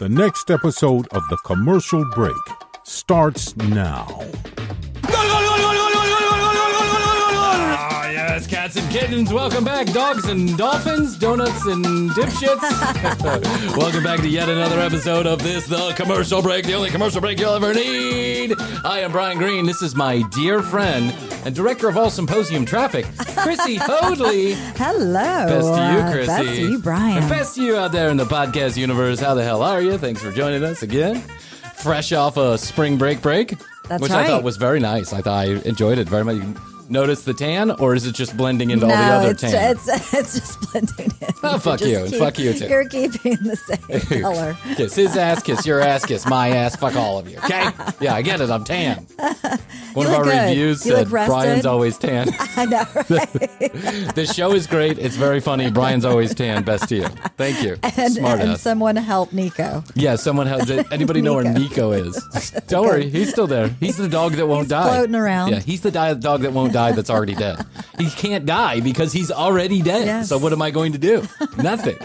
The next episode of The Commercial Break starts now. Ah, yes, cats and kittens, welcome back. Dogs and dolphins, donuts and dipshits. Welcome back to yet another episode of this, The Commercial Break, the only commercial break you'll ever need. I am Bryan Green. This is my dear friend and director of all symposium traffic, Chrissy Hoadley. Hello. Best to you, Chrissy. Best to you, Bryan. And best to you out there in the podcast universe. How the hell are you? Thanks for joining us again. Fresh off a spring break, That's which right. I thought was very nice. I thought I enjoyed it very much. Notice the tan, or is it just blending into all the other tan? it's just blending in. Oh, fuck you. Fuck you, too. You're keeping the same color. Kiss his ass, kiss your ass, kiss my ass, fuck all of you, okay? Yeah, I get it, I'm tan. One of our good. reviews You said, look rested. Bryan's always tan. I know, right? This show is great, it's very funny, Bryan's always tan, best to you. Thank you, smart and ass. someone help Nico. Yeah, someone help. Anybody know where Nico is? Don't worry, he's still there. He's the dog that won't die. Floating around. Yeah, he's the dog that won't die that's already dead. He can't die because he's already dead. Yes. So what am I going to do? Nothing.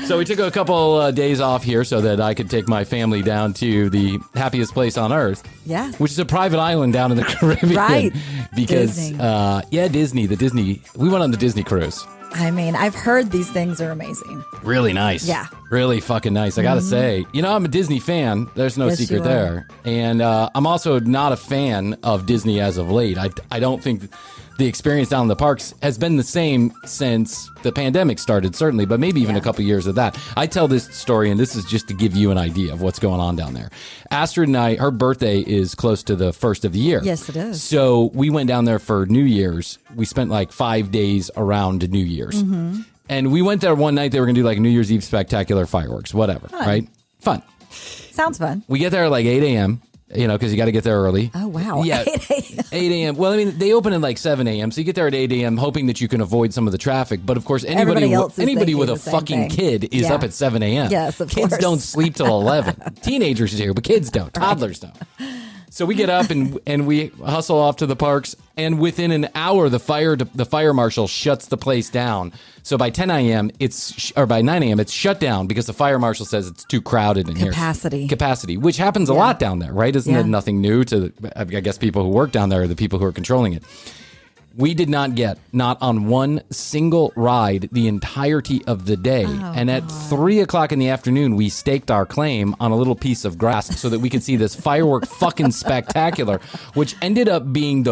So we took a couple days off here so that I could take my family down to the happiest place on earth. Yeah. Which is a private island down in the Caribbean. Right. Because, Disney. Disney. We went on the Disney cruise. I mean, I've heard these things are amazing. Really nice. Yeah. Really fucking nice. I gotta say, I'm a Disney fan. There's no Yes, secret you are. there. And I'm also not a fan of Disney as of late. I don't think the experience down in the parks has been the same since the pandemic started, certainly, but maybe even a couple years of that. I tell this story, and this is just to give you an idea of what's going on down there. Astrid and I, her birthday is close to the first of the year. Yes, it is. So we went down there for New Year's. We spent like 5 days around New Year's. Mm-hmm. And we went there one night. They were going to do like New Year's Eve spectacular fireworks, whatever, right? Fun. Sounds fun. We get there at like 8 a.m., because you got to get there early. Oh, wow. Yeah. 8 a.m. Well, I mean, they open at like 7 a.m., so you get there at 8 a.m. hoping that you can avoid some of the traffic. But of course, anybody with a fucking kid is up at 7 a.m. Yes, of Kids course. don't sleep till 11. Teenagers do, but kids don't. Toddlers don't. So we get up and we hustle off to the parks, and within an hour, the fire marshal shuts the place down. So by 10 a.m., by 9 a.m., it's shut down because the fire marshal says it's too crowded in here. Capacity, which happens a lot down there, right? Isn't it nothing new to, I guess, people who work down there are the people who are controlling it. We did not get, not on one single ride, the entirety of the day. And at 3 o'clock in the afternoon, we staked our claim on a little piece of grass so that we could see this firework fucking spectacular, which ended up being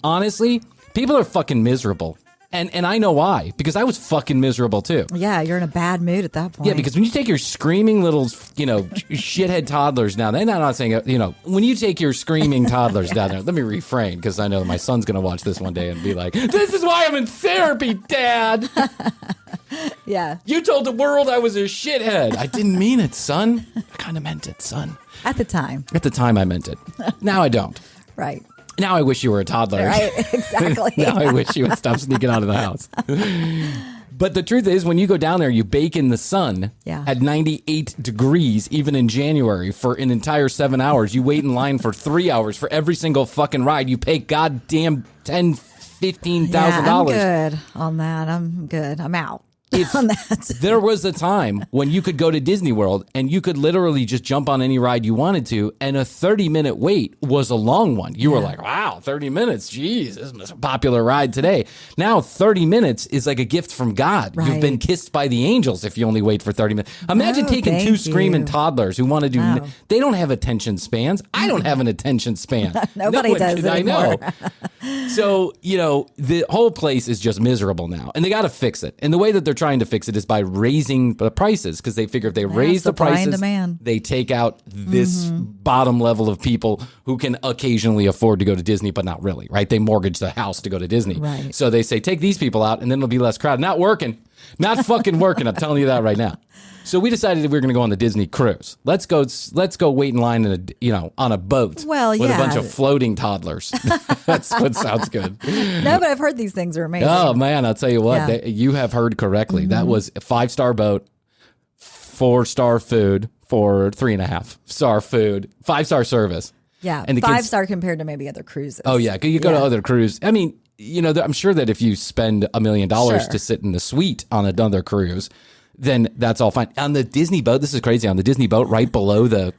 honestly, people are fucking miserable. And I know why, because I was fucking miserable too. Yeah, you're in a bad mood at that point. Yeah, because when you take your screaming little, shithead toddlers down there, and I'm not saying, when you take your screaming toddlers down there, let me refrain, because I know my son's going to watch this one day and be like, this is why I'm in therapy, Dad. Yeah. You told the world I was a shithead. I didn't mean it, son. I kind of meant it, son. At the time. At the time, I meant it. Now I don't. Right. Now I wish you were a toddler. Right, exactly. Now I wish you would stop sneaking out of the house. But the truth is, when you go down there, you bake in the sun at 98 degrees, even in January, for an entire 7 hours. You wait in line for 3 hours for every single fucking ride. You pay goddamn $10,000, $15,000. I'm good on that. I'm good. I'm out. On that. There was a time when you could go to Disney World and you could literally just jump on any ride you wanted to, and a 30-minute wait was a long one. You were like, wow, 30 minutes. Jeez, this is a popular ride today. Now 30 minutes is like a gift from God. Right. You've been kissed by the angels if you only wait for 30 minutes. Imagine taking two screaming toddlers who want to do, they don't have attention spans. I don't have an attention span. Nobody does anymore. I know. So, the whole place is just miserable now, and they got to fix it. And the way that they're trying to fix it is by raising the prices, because they figure if they raise the prices, they take out this bottom level of people who can occasionally afford to go to Disney, but not really, right? They mortgage the house to go to Disney. Right. So they say, take these people out, and then it'll be less crowded. Not working. Not fucking working. I'm telling you that right now. So we decided that we were going to go on the Disney cruise. Let's go wait in line on a boat. Well, with a bunch of floating toddlers. That's what sounds good. No, but I've heard these things are amazing. Oh man, I'll tell you what, you have heard correctly. That was a 5-star boat, 4-star food for 3.5-star food, 5-star service. Yeah, and the 5-star compared to maybe other cruises. Oh yeah, you go to other cruises. I mean, I'm sure that if you spend $1 million to sit in the suite on another cruise, then that's all fine. On the Disney boat, this is crazy. On the Disney boat, right below the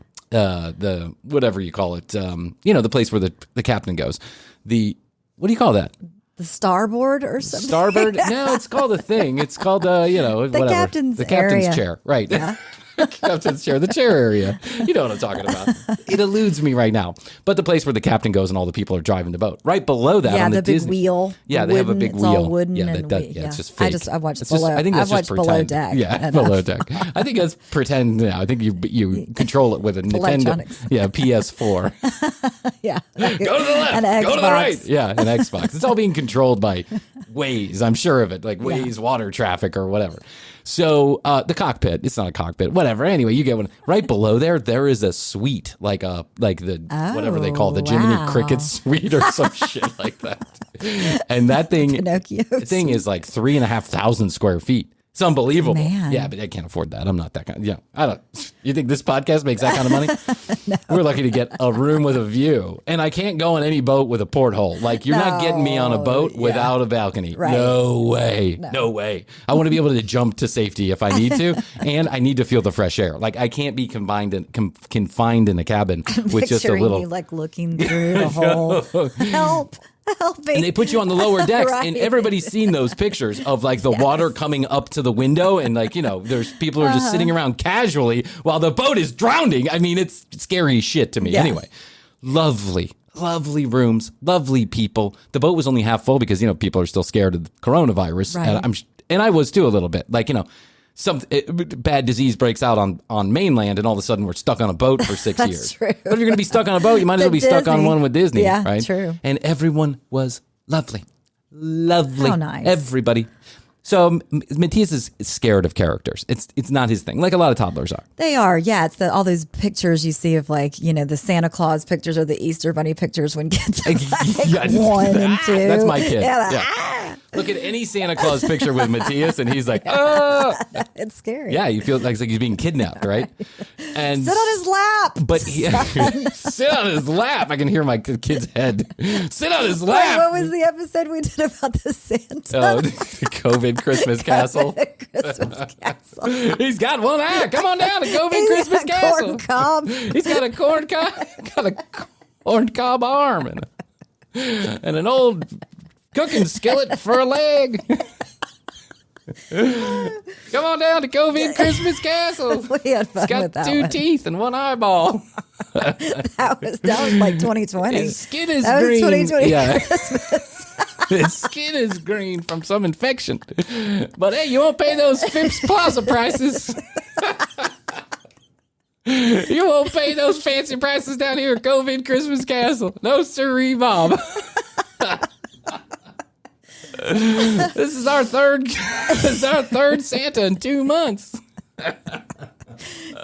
whatever you call it, the place where the captain goes. What do you call that? The starboard or something? Starboard? No, it's called a thing. It's called, whatever. The captain's area. chair. Right. Yeah. Captain's chair, the chair area. You know what I'm talking about. It eludes me right now. But the place where the captain goes and all the people are driving the boat. Right below that on the big Disney. wheel. Yeah, they have a big it's wheel. All wooden it's just fake. I watched below. I think that's I've watched just below pretend. deck. Yeah, below deck. I think that's pretend. Yeah, I think you control it with a Nintendo. Electronics. Yeah, PS4. Yeah. Go to the left. Go to the right. Yeah, an Xbox. It's all being controlled by Waze. I'm sure of it, like Waze water traffic or whatever. So the cockpit, it's not a cockpit, whatever. Anyway, you get one. Right below there is a suite, like whatever they call the Jiminy Cricket suite or some shit like that. And that thing is like 3,500 square feet. It's unbelievable. Man. Yeah, but I can't afford that. I'm not that kind. I don't. You think this podcast makes that kind of money? No. We're lucky to get a room with a view, and I can't go on any boat with a porthole. Like you're not getting me on a boat without a balcony. Right. No way. No way. I want to be able to jump to safety if I need to, and I need to feel the fresh air. Like I can't be confined in a cabin with just a little. You like looking through the hole. Help. Helping. And they put you on the lower decks, and everybody's seen those pictures of like the water coming up to the window, and like there's people who are just sitting around casually while the boat is drowning. I mean, it's scary shit to me. Yeah. Anyway, lovely rooms, lovely people. The boat was only half full because people are still scared of the coronavirus, right. and I was too a little bit. Like some bad disease breaks out on mainland, and all of a sudden we're stuck on a boat for 6 years. True. But if you're going to be stuck on a boat, you might as well be stuck on one with Disney, yeah, right? True. And everyone was lovely. How nice. Everybody. So Matthias is scared of characters. It's not his thing, like a lot of toddlers are. They are, yeah. It's all those pictures you see of the Santa Claus pictures or the Easter Bunny pictures when kids are like 1 and 2. That's my kid. Yeah. Look at any Santa Claus picture with Matthias, and he's like, oh. It's scary. Yeah, you feel like he's being kidnapped, right? And sit on his lap. But sit on his lap. I can hear my kid's head. Sit on his lap. What was the episode we did about the Santa? Oh, the COVID Christmas Castle. Christmas Castle. He's got one eye. Come on down to COVID Christmas Castle. Corn cob. He's got a corn cob arm and an old cooking skillet for a leg. Come on down to COVID Christmas Castle. We had fun with that. It's got 2 teeth and 1 eyeball. that was like 2020. His skin is that green. Was 2020 yeah. Christmas. His skin is green from some infection. But hey, you won't pay those Phipps Plaza prices. You won't pay those fancy prices down here at COVID Christmas Castle. No sirree, Bob. This is our third Santa in 2 months.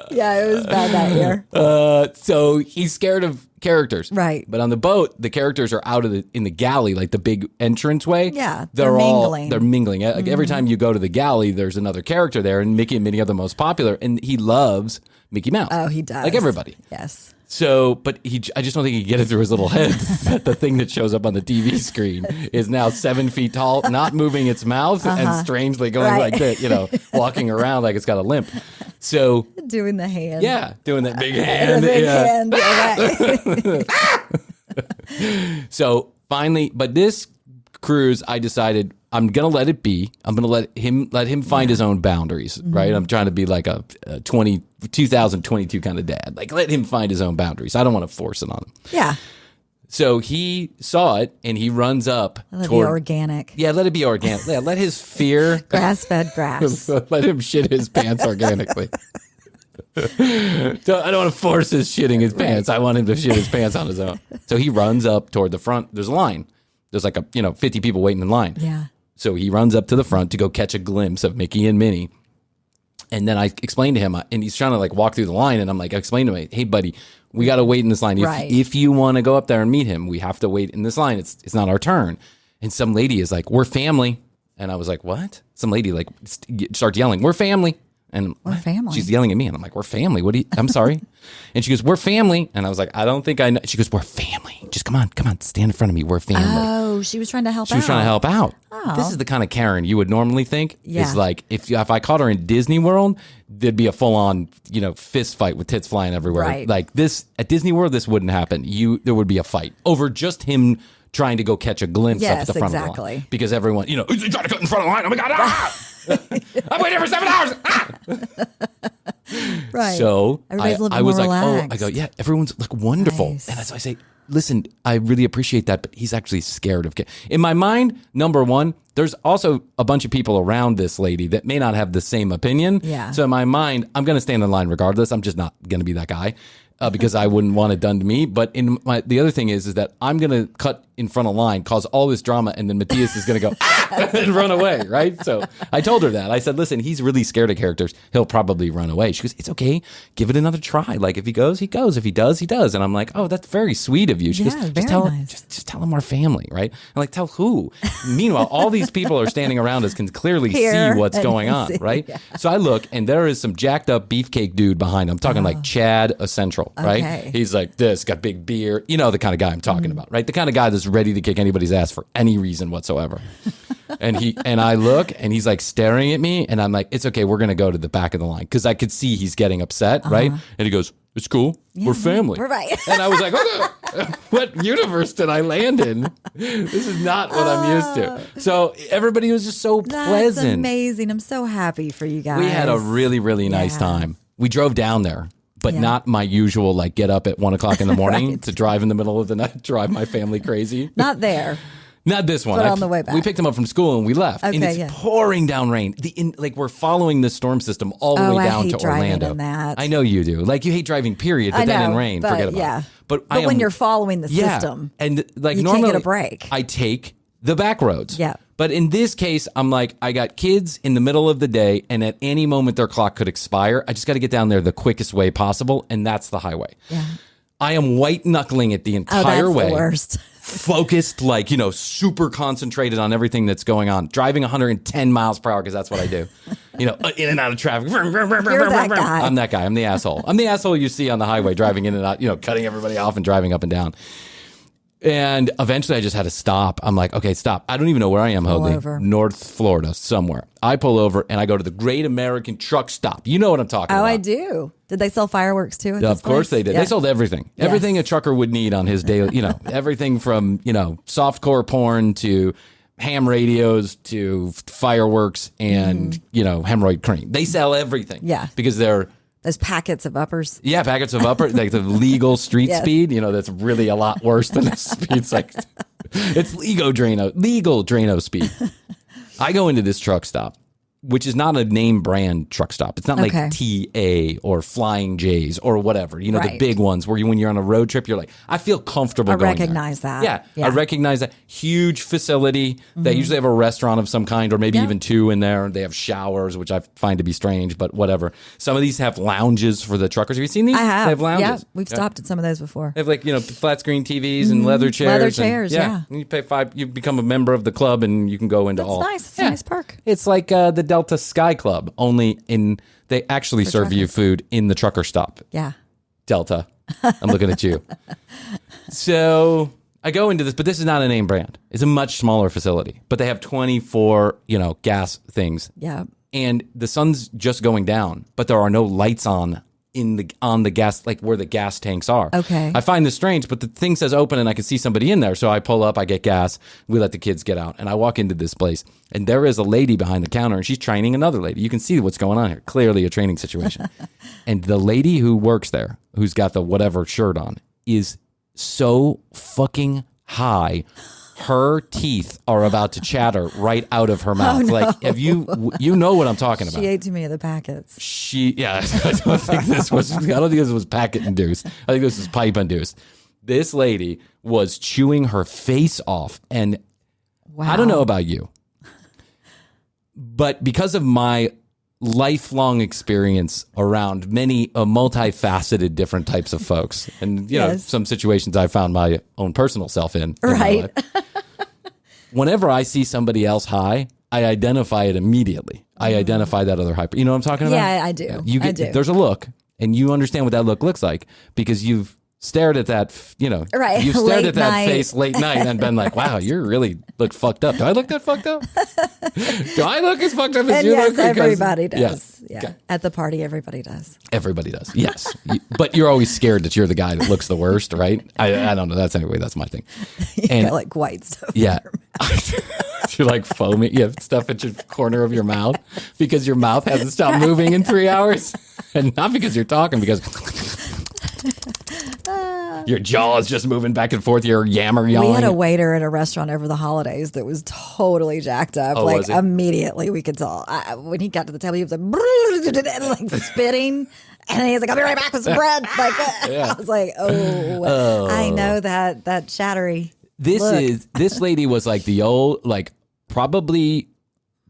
Yeah, it was bad that year. So he's scared of characters, right? But on the boat, the characters are out in the galley, like the big entranceway. Yeah, they're mingling. They're mingling. Like every time you go to the galley, there's another character there, and Mickey and Minnie are the most popular, and he loves Mickey Mouse. Oh, he does. Like everybody. Yes. So, but I just don't think he can get it through his little head that the thing that shows up on the TV screen is now 7 feet tall, not moving its mouth, and strangely going like this, walking around like it's got a limp. So doing the hand. Yeah, doing that big hand. Hand. So finally, but this cruise, I decided I'm gonna let it be. I'm gonna let him find his own boundaries, right? I'm trying to be like a 2022 kind of dad. Like let him find his own boundaries. I don't want to force it on him. Yeah. So he saw it and he runs up. Let it be organic. Yeah, let it be organic. Yeah, let his fear grass-fed grass. Let him shit his pants organically. So I don't want to force his shitting his pants. I want him to shit his pants on his own. So he runs up toward the front. There's a line. There's like 50 people waiting in line. Yeah. So he runs up to the front to go catch a glimpse of Mickey and Minnie. And then I explained to him, and he's trying to like walk through the line, and I'm like, I explained to him, hey buddy, we got to wait in this line. If you want to go up there and meet him, we have to wait in this line. It's not our turn. And some lady is like, we're family. And I was like, what? Some lady like starts yelling, we're family. And we're family. She's yelling at me, and I'm like, we're family. What do you, I'm sorry. And she goes, we're family. And I was like, I don't think I know. She goes, we're family. Just come on, stand in front of me. We're family. Oh, she was trying to help out. She was trying to help out. Oh. This is the kind of Karen you would normally think Yeah. is like, if I caught her in Disney World, there'd be a full on, fist fight with tits flying everywhere. Right. Like this at Disney World, this wouldn't happen. There would be a fight over just him trying to go catch a glimpse up at the front of the line. Because everyone, he's trying to cut in front of the line. Oh my God. Ah! I'm waiting for 7 hours. Ah! Right. So everybody's a little I was more like, relaxed. I go, yeah, everyone's like wonderful. Nice. And so I say, listen, I really appreciate that, but he's actually scared of kids. In my mind, number one, there's also a bunch of people around this lady that may not have the same opinion. Yeah. So in my mind, I'm going to stand in line regardless. I'm just not going to be that guy. Because I wouldn't want it done to me. But the other thing is that I'm going to cut in front of line, cause all this drama, and then Matthias is going to go and run away, right? So I told her that. I said, listen, he's really scared of characters. He'll probably run away. She goes, it's okay. Give it another try. Like, if he goes, he goes. If he does, he does. And I'm like, oh, that's very sweet of you. She goes, just tell him, just tell him we're family, right? I'm like, tell who? Meanwhile, all these people are standing around us, can clearly see what's going on, right? Yeah. So I look, and there is some jacked up beefcake dude behind him. I'm talking like Chad Essential, right? Okay. He's like this, got big beard. You know the kind of guy I'm talking about, right? The kind of guy that's ready to kick anybody's ass for any reason whatsoever. And I look, and he's like staring at me, and I'm like, it's okay, we're gonna go to the back of the line, because I could see he's getting upset, right? And he goes, it's cool, we're family. We're right. And I was like, what universe did I land in? This is not what I'm used to. So everybody was just so pleasant. That's amazing. I'm so happy for you guys. We had a really, really nice time. We drove down there. But not my usual, like, get up at 1 o'clock in the morning to drive in the middle of the night, drive my family crazy. Not there. Not this one. But on the way back. We picked him up from school and we left. Okay, and it's pouring down rain. We're following the storm system all the way down to Orlando. In that. I know you do. Like, you hate driving, period. But then in rain, forget about it. But when you're following the system, and like you normally can't get a break. I take the back roads. Yeah. But in this case, I'm like, I got kids in the middle of the day, and at any moment their clock could expire. I just got to get down there the quickest way possible, and that's the highway. Yeah. I am white knuckling it the entire way. The worst. Focused, like, super concentrated on everything that's going on. Driving 110 miles per hour, because that's what I do. In and out of traffic. You're that guy. I'm that guy. I'm the asshole. I'm the asshole you see on the highway driving in and out, cutting everybody off and driving up and down. And eventually I just had to stop. I'm like, okay, stop. I don't even know where I am, Hoadley. North Florida, somewhere. I pull over and I go to the Great American Truck Stop. You know what I'm talking about. Oh, I do. Did they sell fireworks too? Of course they did. Yeah. They sold everything. Yes. Everything a trucker would need on his daily, everything from, softcore porn to ham radios to fireworks and, hemorrhoid cream. They sell everything. Yeah. Because they're... Those packets of uppers. Yeah, packets of uppers, like the legal street speed, that's really a lot worse than the speed. It's legal Drano speed. I go into this truck stop, which is not a name brand truck stop. It's not like TA or Flying J's or whatever, the big ones where when you're on a road trip, you're like, I feel comfortable going there. I recognize that. Yeah, I recognize that. Huge facility. They usually have a restaurant of some kind or maybe even two in there. They have showers, which I find to be strange, but whatever. Some of these have lounges for the truckers. Have you seen these? I have. They have lounges. Yeah, we've stopped at some of those before. They have flat screen TVs and leather chairs. Leather chairs, yeah. And you pay $5, you become a member of the club and you can go into all. That's nice. It's a nice perk. It's like the Delta Sky Club, only they actually serve you food in the trucker stop. Yeah. Delta. I'm looking at you. So I go into this, but this is not a name brand. It's a much smaller facility, but they have 24, gas things. Yeah. And the sun's just going down, but there are no lights on the gas, like where the gas tanks are. Okay. I find this strange, but the thing says open and I can see somebody in there. So I pull up, I get gas, we let the kids get out, and I walk into this place and there is a lady behind the counter and she's training another lady. You can see what's going on here. Clearly a training situation. And the lady who works there, who's got the whatever shirt on, is so fucking high. Her teeth are about to chatter right out of her mouth. Oh, no. Like, have you know what I'm talking about? She ate too many of the packets. I don't think this was packet induced. I think this was pipe induced. This lady was chewing her face off. And wow. I don't know about you, but because of my lifelong experience around many multifaceted different types of folks and some situations I found my own personal self in right. Whenever I see somebody else high, I identify it immediately. I identify that other hyper. You know what I'm talking about? Yeah, I do. I do. There's a look, and you understand what that look looks like because you've stared at that, right. You've stared at that night. face late night and been like, wow, you really look fucked up. Do I look that fucked up? Do I look as fucked up as you look? Everybody does. Yeah. Yeah. At the party, everybody does. Everybody does. Yes. But you're always scared that you're the guy that looks the worst, right? I don't know. That's my thing. You got like white stuff. Yeah. You're like foaming. You have stuff at your corner of your mouth because your mouth hasn't stopped moving in 3 hours. And not because you're talking, because your jaw is just moving back and forth. You're yawning. We had a waiter at a restaurant over the holidays that was totally jacked up. Like immediately we could tell. When he got to the table, he was like spitting. And he was like, I'll be right back with some bread. Like, I was like, I know that chattery. This lady was like the old, like probably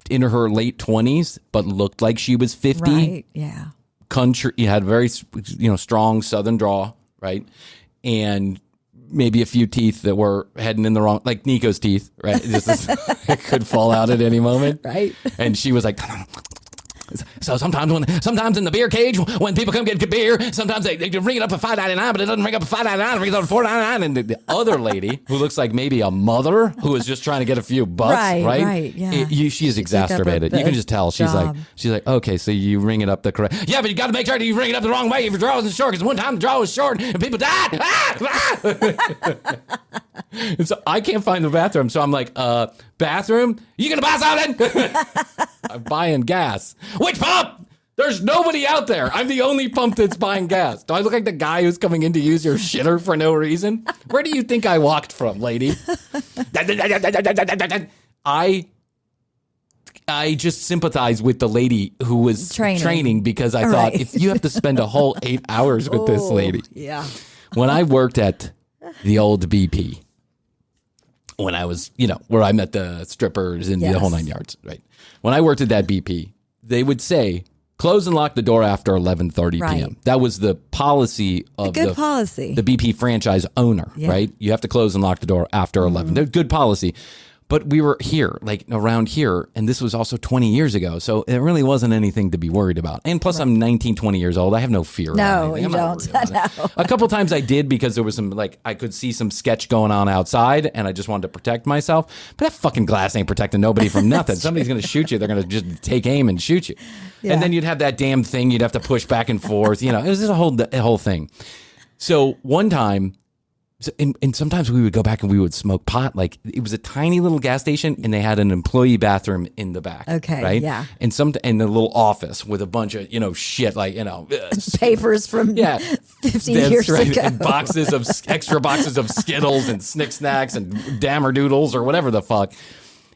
in her late 20s, but looked like she was 50. Right, yeah. Country, you had very, strong Southern draw, right? And maybe a few teeth that were heading in the wrong, like Nico's teeth, right? It could fall out at any moment. Right. And she was like, so sometimes in the beer cage, when people come get beer, sometimes they ring it up at $5.99, but it doesn't ring up at $5.99, it rings up at $4.99. And the other lady, who looks like maybe a mother who is just trying to get a few bucks, right? Yeah. She's exacerbated. You can just tell. She's like, okay, so you ring it up the correct. Yeah, but you got to make sure that you ring it up the wrong way if your draw isn't short, because one time the draw was short and people died. And so I can't find the bathroom, so I'm like, bathroom? You gonna buy something? I'm buying gas. Which pump? There's nobody out there. I'm the only pump that's buying gas. Do I look like the guy who's coming in to use your shitter for no reason? Where do you think I walked from, lady? I just sympathize with the lady who was training because I thought, if you have to spend a whole 8 hours with this lady. Yeah. When I worked at the old BP, when I was, where I met the strippers and the whole 9 yards, right? When I worked at that BP, they would say, close and lock the door after 11:30 p.m. That was the policy of the BP franchise owner, right? You have to close and lock the door after 11. They're good policy. But we were here, like around here, and this was also 20 years ago, so it really wasn't anything to be worried about. And plus, I'm 19, 20 years old. I have no fear. No, you don't. A couple times I did because there was some, I could see some sketch going on outside, and I just wanted to protect myself. But that fucking glass ain't protecting nobody from nothing. Somebody's going to shoot you. They're going to just take aim and shoot you. Yeah. And then you'd have that damn thing. You'd have to push back and forth. It was just a whole thing. So one time... And sometimes we would go back and we would smoke pot. Like it was a tiny little gas station, and they had an employee bathroom in the back. Okay, right, yeah. And a little office with a bunch of shit, like papers from 50 years ago, and extra boxes of Skittles and Snick Snacks and Dammer Doodles or whatever the fuck.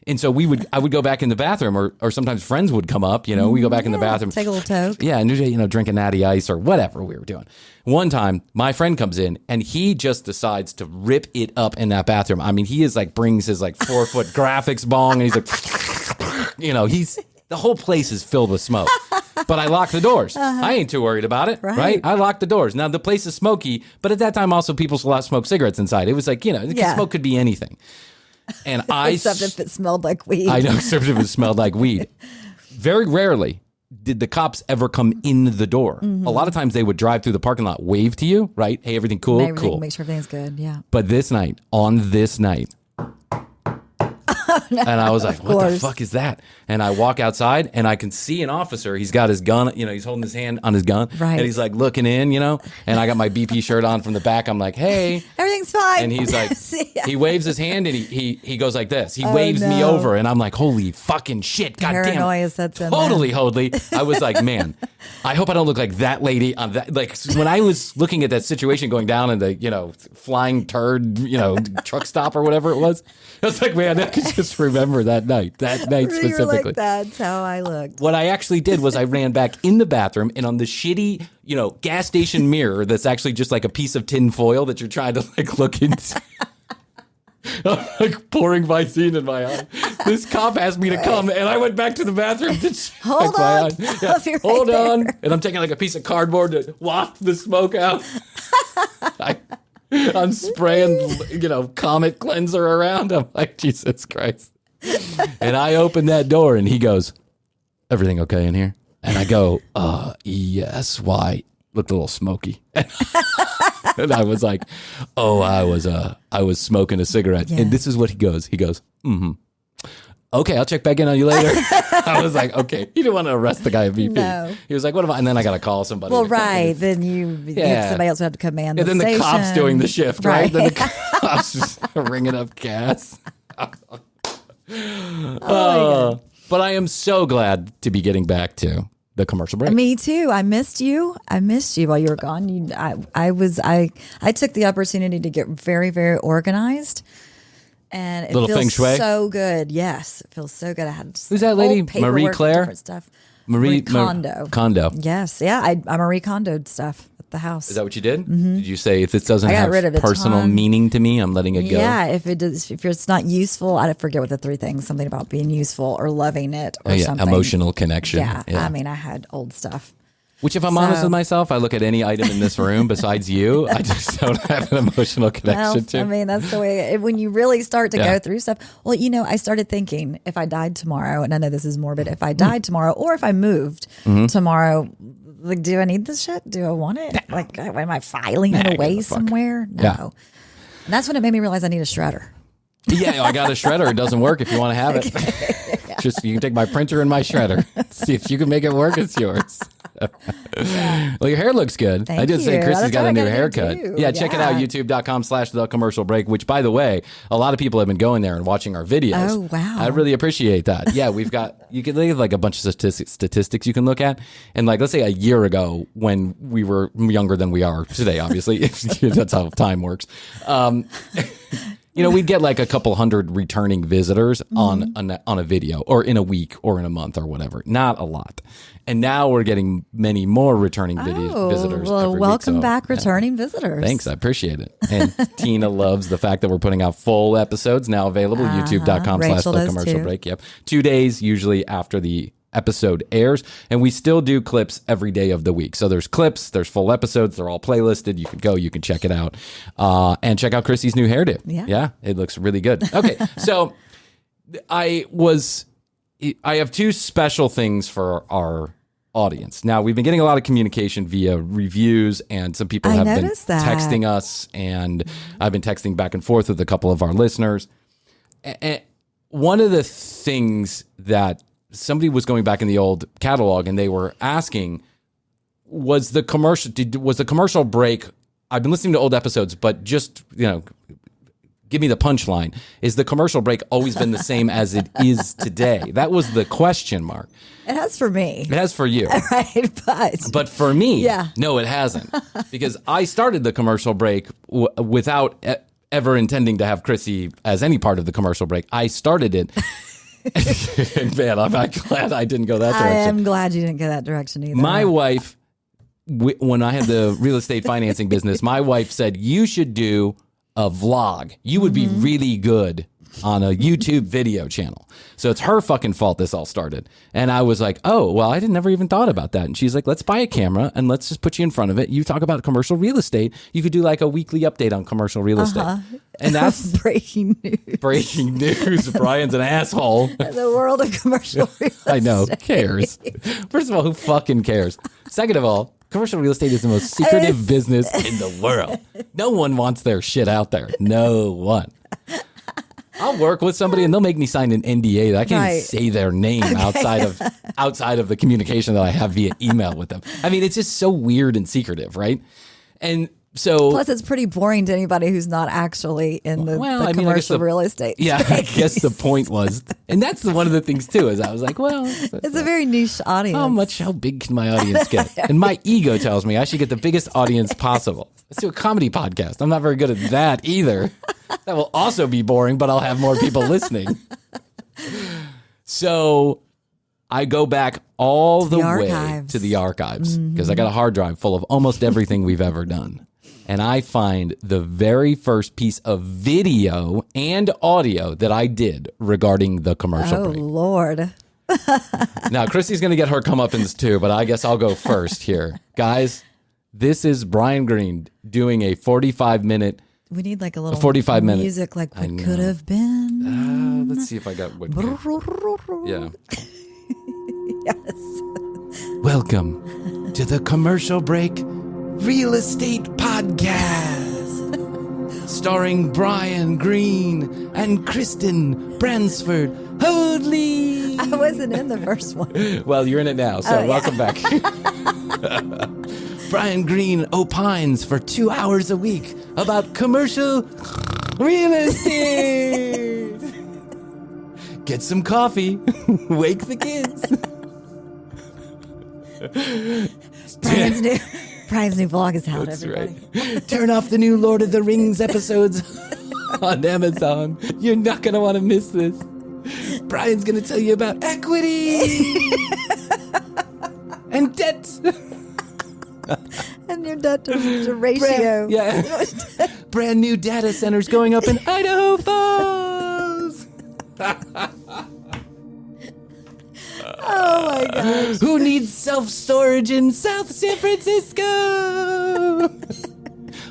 And so I would go back in the bathroom, or sometimes friends would come up. We go back in the bathroom, take a little toke. Yeah, and drink a natty ice or whatever we were doing. One time, my friend comes in and he just decides to rip it up in that bathroom. I mean, he is brings his 4-foot graphics bong, and he's like, the whole place is filled with smoke. But I lock the doors. I ain't too worried about it, right? I lock the doors. Now the place is smoky, but at that time also people smoked cigarettes inside. It was smoke could be anything. And except if it smelled like weed. I know, except if it smelled like weed. Very rarely did the cops ever come in the door. A lot of times they would drive through the parking lot, wave to you, right? Hey, everything cool? Cool. Make sure everything's good, yeah. But on this night, and I was like, what the fuck is that? And I walk outside and I can see an officer. He's got his gun, he's holding his hand on his gun. Right. And he's looking in, and I got my BP shirt on from the back. I'm like, hey. Everything's fine. And he's like, he waves his hand and he goes like this. He waves me over and I'm like, holy fucking shit. God damn. Paranoia sets in. Totally. I was like, man, I hope I don't look like that lady on that. When I was looking at that situation going down in the, flying turd, truck stop or whatever it was, I was like, man, I could just remember that night specifically. Like, that's how I looked. What I actually did was I ran back in the bathroom, and on the shitty, gas station mirror that's actually just like a piece of tin foil that you're trying to look into. I'm pouring Visine in my eye. This cop asked me to come, and I went back to the bathroom to check Hold my on. eye. Yeah, hold on. And I'm taking a piece of cardboard to waft the smoke out. I'm spraying, Comet cleanser around. I'm like, Jesus Christ. And I opened that door and he goes, everything okay in here? And I go, yes. Why? Looked a little smoky. And I was like, I was smoking a cigarette. Yeah. And this is what he goes. He goes, okay, I'll check back in on you later. I was like, okay. He didn't want to arrest the guy at VP. No. He was like, what about? And then I got to call somebody. Well, right. Then you somebody else would have to command the station. And then the cops doing the shift, right? Then the cops just ringing up gas. But I am so glad to be getting back to the commercial break. Me too. I missed you while you were gone. I took the opportunity to get very, very organized. And it feels so good. Yes, it feels so good. I had who's that lady? Marie Claire? Stuff. Marie Condo. Condo. Yes, yeah. I Marie Condoed stuff at the house. Is that what you did? Mm-hmm. Did you say if this doesn't have personal meaning to me, I'm letting it go? Yeah, if it's not useful, I forget what the three things. Something about being useful or loving it or something. Emotional connection. Yeah, I mean, I had old stuff. Which, if I'm honest with myself, I look at any item in this room besides you, I just don't have an emotional connection to. I mean, that's the way, when you really start to go through stuff. Well, I started thinking, if I died tomorrow, and I know this is morbid, if I died tomorrow, or if I moved tomorrow, like, do I need this shit? Do I want it? Like, am I filing it away somewhere? No. Yeah. And that's when it made me realize I need a shredder. Yeah, I got a shredder. It doesn't work if you want to have it. Just, you can take my printer and my shredder. See if you can make it work. It's yours. Well, your hair looks good. Thank I did say Chrissy's got a new haircut. Yeah, check it out, youtube.com/thecommercialbreak, which, by the way, a lot of people have been going there and watching our videos. Oh, wow. I really appreciate that. Yeah, you can leave like a bunch of statistics you can look at. And like, let's say a year ago when we were younger than we are today, obviously, that's how time works. We'd get like a couple hundred returning visitors on a video, or in a week, or in a month, or whatever. Not a lot. And now we're getting many more returning visitors. Well, every welcome week, back, returning visitors. Thanks, I appreciate it. And Tina loves the fact that we're putting out full episodes now available. youtube.com/thecommercialbreak. Yep, 2 days usually after the episode airs, and we still do clips every day of the week. So there's clips, there's full episodes, they're all playlisted. You can check it out, and check out Chrissy's new hairdo. Yeah, it looks really good. Okay, so I have two special things for our audience. Now, we've been getting a lot of communication via reviews, and some people have been texting us, and I've been texting back and forth with a couple of our listeners. And one of the things that somebody was going back in the old catalog, and they were asking, was the commercial break? I've been listening to old episodes, but just, give me the punchline. Is the commercial break always been the same as it is today? That was the question mark. It has for me. It has for you. Right, but for me, no, it hasn't. Because I started the commercial break without ever intending to have Chrissy as any part of the commercial break. I started it. And man, I'm glad I didn't go that direction. I am glad you didn't go that direction either. My wife, when I had the real estate financing business, my wife said, you should do a vlog. You would be really good on a YouTube video channel. So it's her fucking fault this all started. And I was like, oh, well, I never even thought about that. And she's like, let's buy a camera and let's just put you in front of it. You talk about commercial real estate. You could do like a weekly update on commercial real estate. And that's breaking news. Breaking news. Brian's an asshole. The world of commercial real estate. I know. Who cares? First of all, who fucking cares? Second of all, commercial real estate is the most secretive business in the world. No one wants their shit out there. No one. I'll work with somebody and they'll make me sign an NDA that I can't even say their name outside of the communication that I have via email with them. I mean, it's just so weird and secretive, right? And so, plus, it's pretty boring to anybody who's not actually in the commercial real estate space. Yeah, I guess the point was, and that's one of the things too, is I was like, well, it's a very niche audience. How big can my audience get? And my ego tells me I should get the biggest audience possible. Let's do a comedy podcast. I'm not very good at that either. That will also be boring, but I'll have more people listening. So I go back all the way to the archives because I got a hard drive full of almost everything we've ever done. And I find the very first piece of video and audio that I did regarding the commercial break. Oh, Lord. Now, Chrissy's going to get her comeuppance too, but I guess I'll go first here. Guys, this is Brian Green doing a 45-minute. We need like a little 45 minute music like what could have been. Let's see if I got what. Yeah. Yes. Welcome to the Commercial Break Real Estate Podcast. Starring Bryan Green and Kristen Bransford Hoadley. I wasn't in the first one. Well, you're in it now, so welcome back. Bryan Green opines for 2 hours a week about commercial real estate. Get some coffee. Wake the kids. Bryan's new vlog is out, That's everybody. right. Turn off the new Lord of the Rings episodes on Amazon. You're not going to want to miss this. Bryan's going to tell you about equity and debt. And your debt to ratio. Brand new data centers going up in Idaho Falls. Oh my gosh. Who needs self-storage in South San Francisco?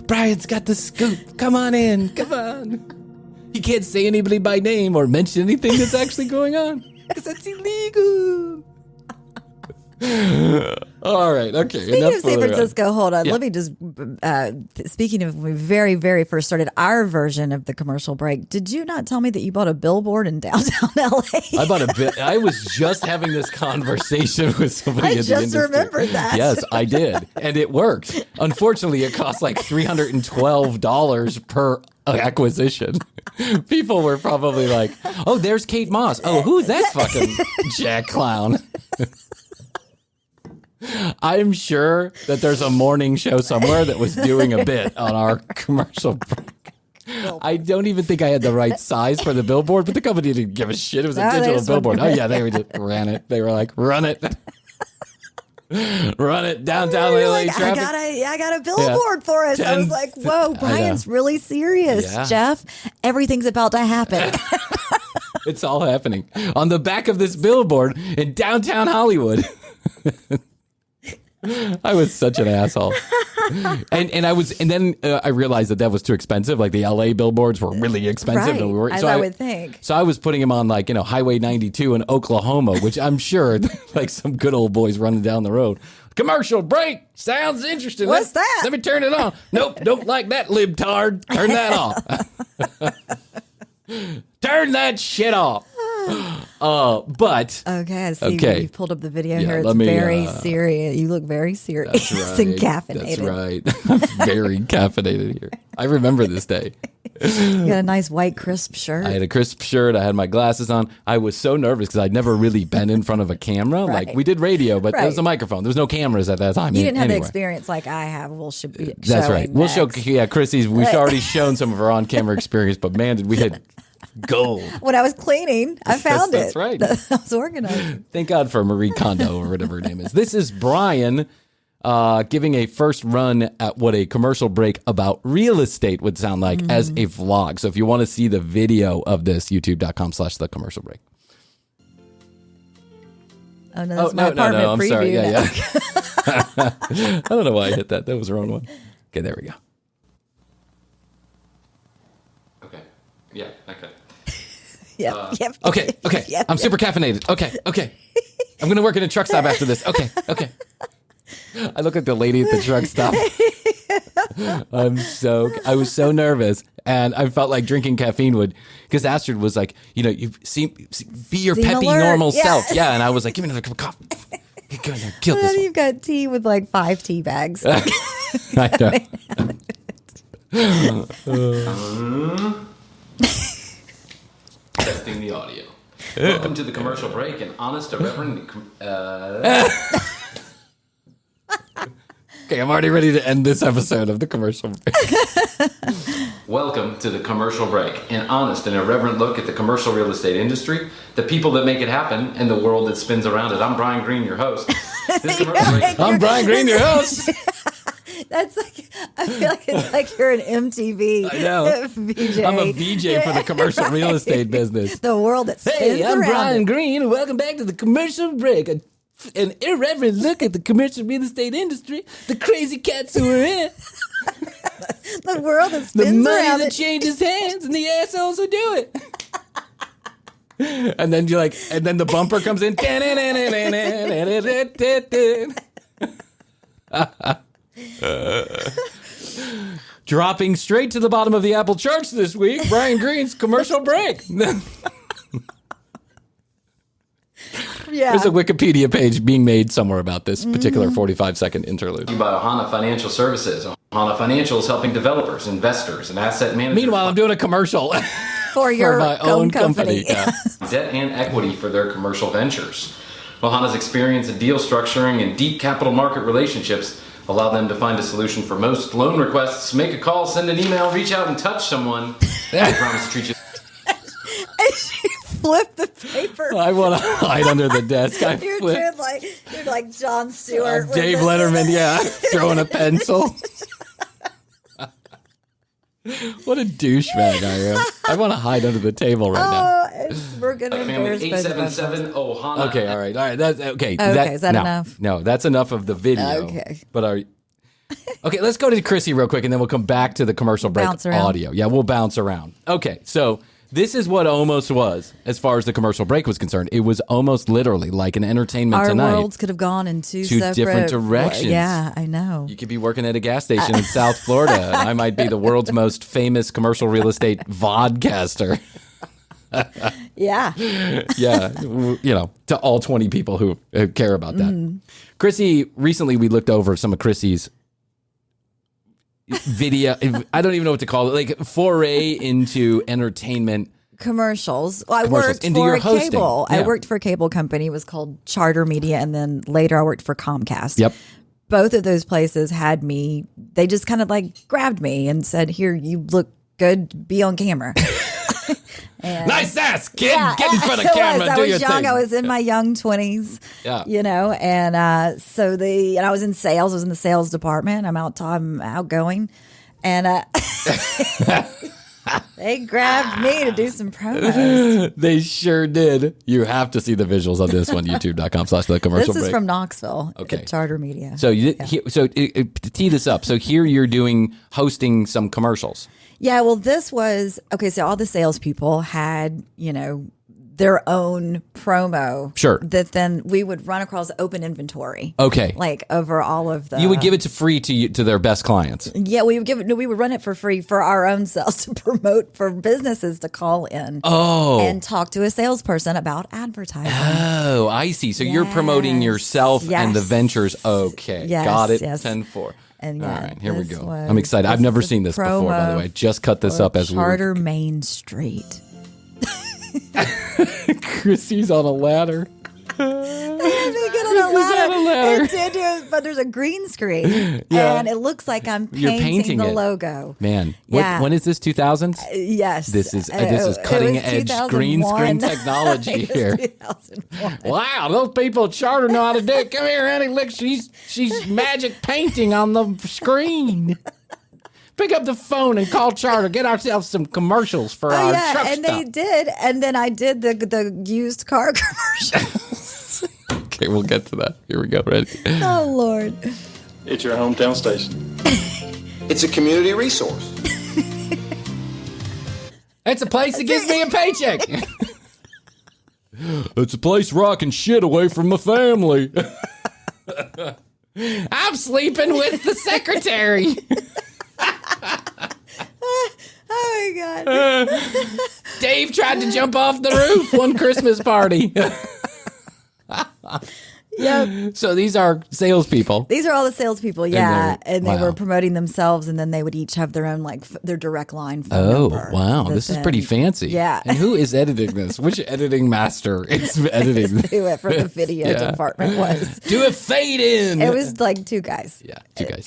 Bryan's got the scoop. Come on in. Come on. He can't say anybody by name or mention anything that's actually going on because that's illegal. All right. Okay. Speaking of San Francisco, hold on. Yeah. Let me just, speaking of when we very, very first started our version of the commercial break, did you not tell me that you bought a billboard in downtown LA? I bought a bit. I was just having this conversation with somebody in the industry. I just remembered that. Yes, I did. And it worked. Unfortunately, it cost like $312 per acquisition. People were probably like, oh, there's Kate Moss. Oh, who's that fucking Jack clown? I'm sure that there's a morning show somewhere that was doing a bit on our commercial break. I don't even think I had the right size for the billboard, but the company didn't give a shit. It was a digital billboard. Oh, yeah, they just ran it. They were like, run it. Run it downtown LA like, traffic. I got a billboard for us. I was like, whoa, Bryan's really serious, Jeff. Everything's about to happen. It's all happening. On the back of this billboard in downtown Hollywood. I was such an asshole. And then I realized that was too expensive. Like the LA billboards were really expensive. Right, as I would think. So I was putting them on like, Highway 92 in Oklahoma, which I'm sure like some good old boys running down the road. Commercial break. Sounds interesting. What's that? Let me turn it on. Nope, don't like that, libtard. Turn that off. Turn that shit off. But okay, I see. You pulled up the video here. It's very serious. You look very serious. That's right. And caffeinated. That's right. I'm very caffeinated here. I remember this day. You got a nice white crisp shirt. I had a crisp shirt. I had my glasses on. I was so nervous because I'd never really been in front of a camera. Right. Like we did radio, but there was a microphone. There was no cameras at that time. You didn't have the experience like I have. That's right. We'll show. Yeah, Chrissy's. We've already shown some of our on-camera experience, but man, did we hit gold. When I was cleaning, I found it. That's right. I was organized. Thank God for Marie Condo or whatever her name is. This is Bryan giving a first run at what a commercial break about real estate would sound like as a vlog. So if you want to see the video of this, youtube.com/thecommercialbreak. Oh, no, that's my apartment I'm preview. Sorry. Yeah. I don't know why I hit that. That was the wrong one. Okay, there we go. Okay. Yeah, okay. Yep. Okay. Yep, I'm super caffeinated. Okay. I'm going to work in a truck stop after this. Okay. I look at the lady at the truck stop. I was so nervous, and I felt like drinking caffeine would, because Astrid was like, you be your peppy, normal self. Yeah, and I was like, give me another cup of coffee. Go in there, kill this one. You've got tea with like 5 tea bags. I know. Testing the audio. Welcome to the commercial break, an honest, irreverent. Okay, I'm already ready to end this episode of the commercial break. Welcome to the commercial break, an honest and irreverent look at the commercial real estate industry, the people that make it happen, and the world that spins around it. I'm Bryan Green, your host. I'm Bryan Green, your host. That's like, I feel like it's like you're an MTV. I know. VJ. I'm a VJ for the commercial real estate business. The world that spins Hey, I'm around Bryan it. Green, and welcome back to the commercial break. An irreverent look at the commercial real estate industry, the crazy cats who are in it, the world that the spins money around that it. changes hands, and the assholes who do it. And then and then the bumper comes in. Dropping straight to the bottom of the Apple charts this week, Brian Green's commercial break. Yeah. There's a Wikipedia page being made somewhere about this particular 45-second interlude. By Ohana Financial Services. Ohana Financial is helping developers, investors, and asset managers. Meanwhile, I'm doing a commercial for your my own company. Yeah. Debt and equity for their commercial ventures. Ohana's experience in deal structuring and deep capital market relationships allow them to find a solution for most loan requests. Make a call, send an email, reach out and touch someone. I promise to treat you. Flip the paper. I want to hide under the desk. You're like Jon Stewart. Dave Letterman, throwing a pencil. What a douchebag I am. I want to hide under the table right now. We're going to embarrass 877 Ohana. Okay, all right. That's okay. Okay, is that enough? No, that's enough of the video. Okay. But okay, let's go to Chrissy real quick, and then we'll come back to the commercial break audio. Yeah, we'll bounce around. Okay, so this is what almost was, as far as the commercial break was concerned. It was almost literally like an Entertainment Tonight. Our worlds could have gone in two different directions. Yeah, I know. You could be working at a gas station in South Florida, and I might be the world's most famous commercial real estate vodcaster. Yeah. Yeah, to all 20 people who care about that. Chrissy, recently we looked over some of Chrissy's video. I don't even know what to call it, like foray into entertainment commercials. Well, I worked for cable. Yeah. I worked for a cable company. It was called Charter Media, and then later I worked for Comcast. Yep. Both of those places had me. They just kind of like grabbed me and said, "Here, you look good. Be on camera." Nice ass, kid. Get in front of camera. I was young. I was in my young 20s. Yeah. And and I was in sales. I was in the sales department. I'm outgoing, and they grabbed me to do some promos. They sure did. You have to see the visuals on this one. YouTube.com/thecommercial break. This is from Knoxville. Okay. Charter Media. So to tee this up. So here you're hosting some commercials. Yeah, well, this was, okay, so all the salespeople had, their own promo. Sure. That then we would run across open inventory. Okay. Like over all of the. You would give it free to their best clients. Yeah, we would run it for free for our own sales to promote for businesses to call in. Oh. And talk to a salesperson about advertising. Oh, I see. So you're promoting yourself and the ventures. Okay. Yes, got it. yes. 10-4. And all right, here we go. I'm excited. I've never seen this before, by the way. I just cut this up as we Charter Main Street. Chrissy's on a ladder. But there's a green screen, and it looks like I'm painting the logo. Man, when is this? 2000s? Yes. This is cutting edge green screen technology here. 2001. Wow, those people at Charter know how to do it. Come here, honey. Look, she's magic painting on the screen. Pick up the phone and call Charter. Get ourselves some commercials for our truck and stop. They did, and then I did the used car commercials. Okay, we'll get to that. Here we go. Ready? Oh, Lord. It's your hometown station. It's a community resource. It's a place that gives me a paycheck. It's a place where I can shit away from my family. I'm sleeping with the secretary. Oh, my God. Dave tried to jump off the roof one Christmas party. Yep. So these are salespeople. These are all the salespeople, yeah. And they were promoting themselves, and then they would each have their own, their direct line phone number. Oh, wow. This is pretty fancy. Yeah. And who is editing this? Which editing master is editing this? Who from the video department was. Do a fade in. It was like two guys. Yeah, two guys.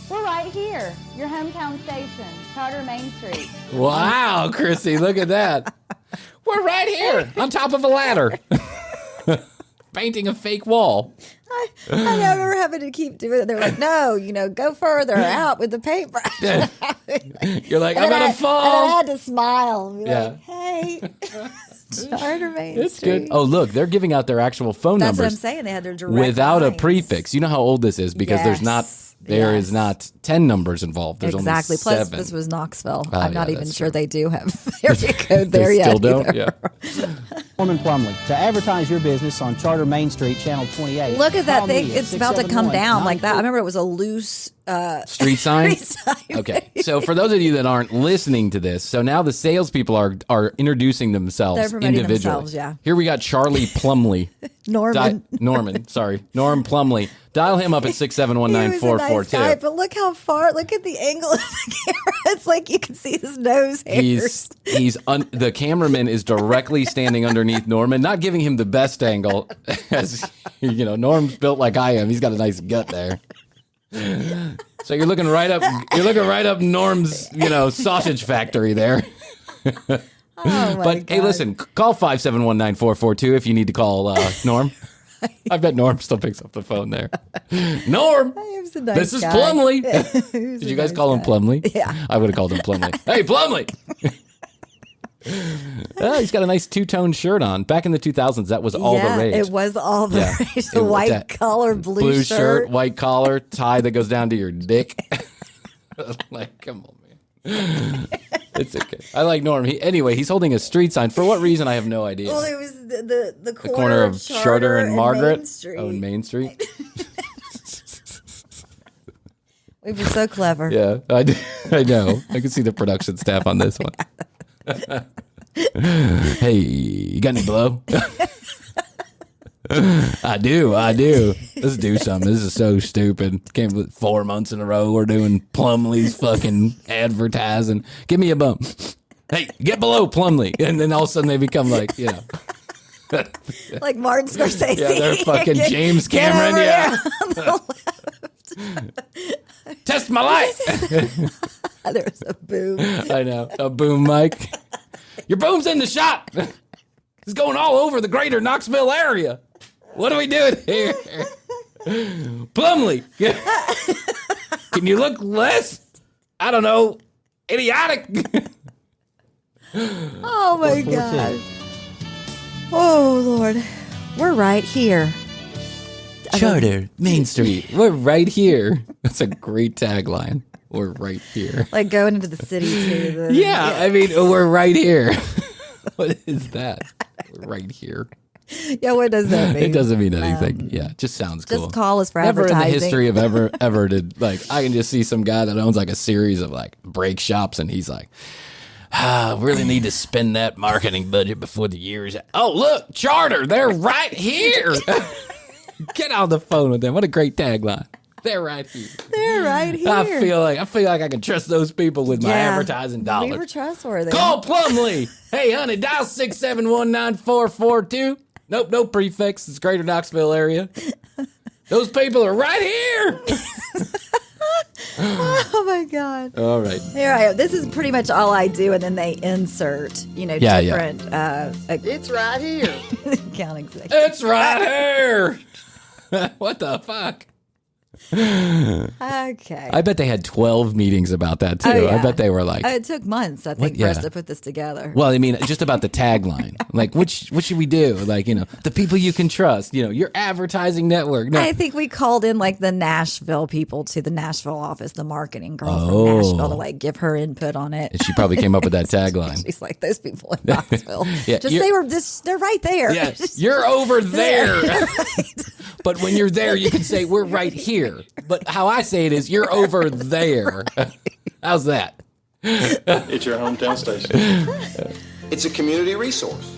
We're right here, your hometown station, Charter Main Street. Wow, Chrissy, look at that. We're right here on top of a ladder. Painting a fake wall. I remember having to keep doing it. They're like, no, go further out with the paintbrush. You're like, I'm going to fall. And I had to smile and be like, hey, Charter Main Street. Good. Oh, look, they're giving out their actual phone numbers. That's what I'm saying. They had their direct without lines. A prefix. You know how old this is because there's not There is not 10 numbers involved. There's exactly. only Plus, 7. this was Knoxville. Oh, I'm not yeah, even that's sure true. they do have area code there They yet. still don't? either. Yeah. Norman Plumley. To advertise your business on Charter Main Street, Channel 28. Look at that call thing. me at It's about to come down like that. I 671-94. remember it was a loose Street sign? street sign. Okay. So for those of you that aren't listening to this, so now the salespeople are introducing themselves They're promoting individually. themselves, yeah. Here we got Charlie Plumley. Norman. Norman, sorry. Norm Plumley. Dial him up at He was a nice 6719442. guy, but look how far. Look at the angle of the camera. It's like you can see his nose hairs. The cameraman is directly standing underneath Norman, not giving him the best angle. As you know, Norm's built like I am. He's got a nice gut there. So you're looking right up. You're looking right up Norm's, sausage factory there. Oh my But God. hey, listen, call 5719442 if you need to call Norm. I bet Norm still picks up the phone there. Norm, He was a nice this is guy. Plumley. He was Did a you guys nice call him guy. Plumley? Yeah. I would have called him Plumley. Hey, Plumley. Oh, he's got a nice two-tone shirt on. Back in the 2000s, that was all Yeah, the rage. it was all the Yeah. rage. It The was white that collar, blue shirt. white collar, tie that goes down to your dick. Like, come on, man. It's okay. I like Norm. He's holding a street sign. For what reason, I have no idea. Well, it was the The corner of Charter and Margaret. Main Street. Oh, and Main Street. We were so clever. Yeah, I know. I can see the production staff on this one. Hey, you got any blow? I do. Let's do something. This is so stupid. Can't believe 4 months in a row we're doing Plumley's fucking advertising. Give me a bump. Hey, get below Plumley. And then all of a sudden they become like, Like Martin Scorsese. yeah, they're fucking James Get Cameron. over Yeah. there on the Test my light. left. There's a boom. I know. A boom mic. Your boom's in the shop. It's going all over the greater Knoxville area. What are we doing here? Plumley. Can you look less, I don't know, idiotic? Oh my God. Oh Lord. We're right here. Charter, Main Street. We're right here. That's a great tagline. We're right here. Like going into the city too. Yeah, I mean, we're right here. What is that? We're right here. Yeah, what does that mean? It doesn't mean anything. Yeah, it just sounds cool. Just call us for Never advertising. in the history of ever did, like, I can just see some guy that owns like a series of like brake shops and he's like, really need to spend that marketing budget before the year's out. Oh, look, Charter, they're right here. Get on the phone with them. What a great tagline. They're right here. They're right here. I feel like I can trust those people with my advertising dollars. We were trustworthy. Call Plumley. Hey, honey, dial 6719442. Nope, no prefix. It's Greater Knoxville area. Those people are right here. Oh my God. All right. Here I am. This is pretty much all I do, and then they insert, different. It's right here. Account executive. It's right here. What the fuck? Okay. I bet they had 12 meetings about that, too. Oh, yeah. I bet they were like, It took months, I think, for us to put this together. well, I mean, just about the tagline. Like, what should we do? Like, the people you can trust, your advertising network. No. I think we called in like the Nashville people to the Nashville office, the marketing girl from Nashville, to like give her input on it. And she probably came up with that tagline. She's like, those people in Knoxville. Yeah, they're right there. Yeah, you're over there. But when you're there, you can say, we're right here. But how I say it is, you're over there. How's that? It's your hometown station. It's a community resource.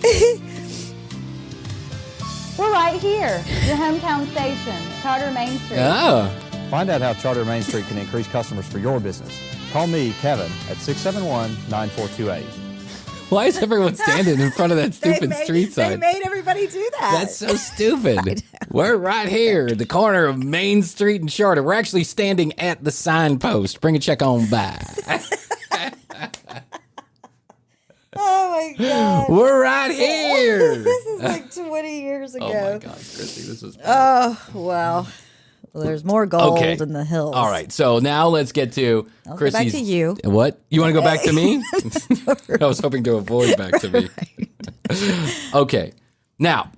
We're right here, your hometown station, Charter Main Street. Oh. Find out how Charter Main Street can increase customers for your business. Call me, Kevin, at 671-9428. Why is everyone standing in front of that stupid street They sign? made everybody do that. That's so stupid. We're right here, the corner of Main Street and Charter. We're actually standing at the signpost. Bring a check on by. Oh my God. We're right here. This is like 20 years ago. Oh my God, Chrissy, this is. Oh, well, there's more gold Okay. in the hills. All right, so now let's get to I'll Chrissy's. go back to you. What? You want to go back to me? I was hoping to avoid back to me. Okay, now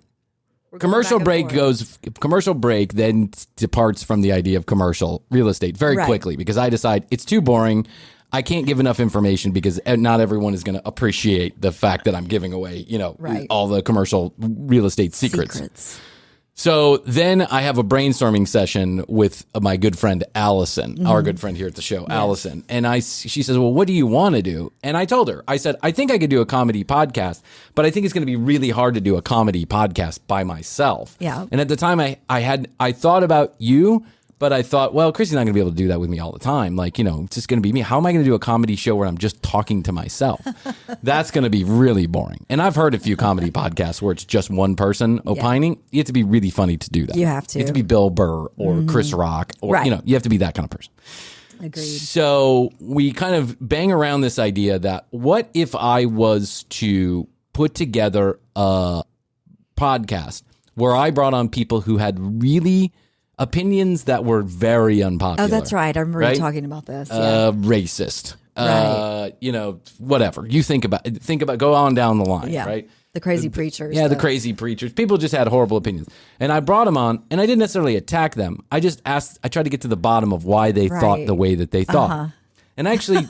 Commercial break then departs from the idea of commercial real estate very quickly because I decide it's too boring. I can't give enough information because not everyone is going to appreciate the fact that I'm giving away, all the commercial real estate secrets. So then I have a brainstorming session with my good friend Allison, our good friend here at the show, Allison. And she says, well, what do you want to do? And I told her, I said, I think I could do a comedy podcast, but I think it's going to be really hard to do a comedy podcast by myself. Yeah. And at the time I thought about you, but I thought, well, Chrissy's not going to be able to do that with me all the time. Like, it's just going to be me. How am I going to do a comedy show where I'm just talking to myself? That's going to be really boring. And I've heard a few comedy podcasts where it's just one person opining. You have to be really funny to do that. You have to. You have to be Bill Burr or Chris Rock or, you have to be that kind of person. Agreed. So we kind of bang around this idea that what if I was to put together a podcast where I brought on people who had really opinions that were very unpopular. Oh, that's right. I remember you talking about this. Yeah. Racist. Whatever. You think about, go on down the line, right? The crazy preachers. Yeah, the crazy preachers. People just had horrible opinions. And I brought them on, and I didn't necessarily attack them. I just asked, I tried to get to the bottom of why they thought the way that they thought. And actually,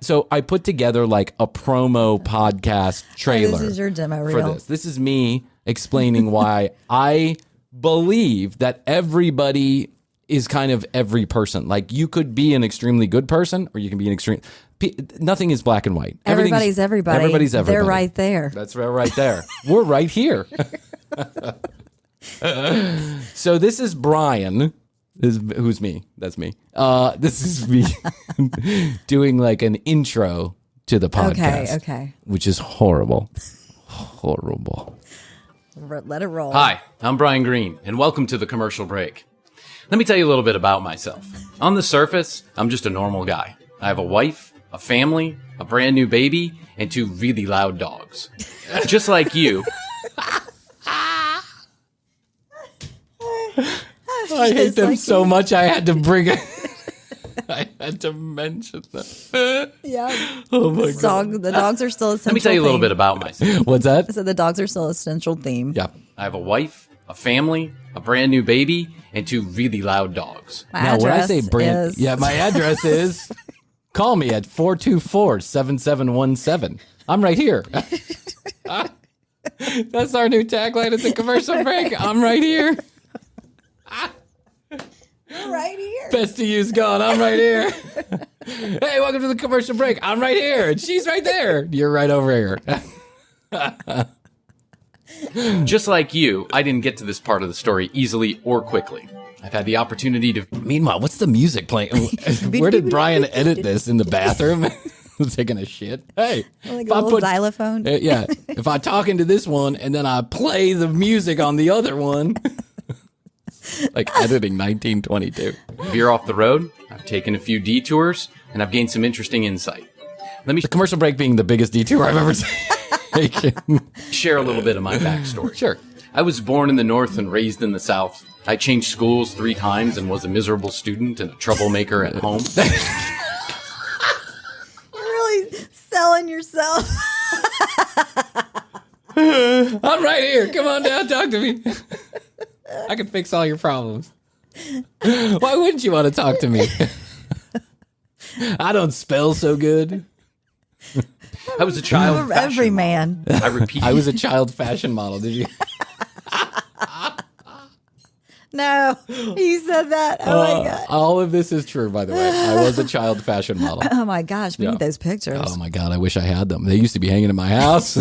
so I put together like a promo podcast trailer. This is your demo reel. For this. This is me explaining why I believe that everybody is kind of every person. Like you could be an extremely good person or you can be an extreme. Nothing is black and white. Everybody's everybody. Everybody's everybody. They're right there. That's right there. We're right here. So this is Bryan. Who's me? That's me. This is me doing like an intro to the podcast. Okay. Which is horrible. Horrible. Let it roll. Hi, I'm Bryan Green, and welcome to the commercial break. Let me tell you a little bit about myself. On the surface, I'm just a normal guy. I have a wife, a family, a brand new baby, and 2 really loud dogs. Just like you. I hate them so much I had to bring it. I had to mention that. Yeah. Oh my God. The dogs are still essential. Let me tell you a little bit about myself. What's that? I said the dogs are still a central theme. Yeah. I have a wife, a family, a brand new baby, and 2 really loud dogs. Now, when I say brand, my address is. Call me at 424-7717. I'm right here. That's our new tagline at the commercial break. I'm right here. Right here. Best to use gone. I'm right here. Hey, welcome to the commercial break. I'm right here. And she's right there. You're right over here. Just like you, I didn't get to this part of the story easily or quickly. I've had the opportunity to... Meanwhile, what's the music playing? Where did Bryan edit this? In the bathroom? Taking a shit? Hey. Like a little xylophone? Yeah. If I talk into this one and then I play the music on the other one... Like editing 1922. Veer off the road, I've taken a few detours, and I've gained some interesting insight. The commercial break being the biggest detour I've ever taken. Share a little bit of my backstory. Sure. I was born in the North and raised in the South. I changed schools 3 times and was a miserable student and a troublemaker at home. You're really selling yourself. I'm right here. Come on down, talk to me. I can fix all your problems. Why wouldn't you want to talk to me? I don't spell so good. I was a child fashion everyman. I repeat. I was a child fashion model. Did you? No, you said that. Oh my God. All of this is true, by the way. I was a child fashion model. Oh my gosh, we need those pictures. Oh my God, I wish I had them. They used to be hanging in my house,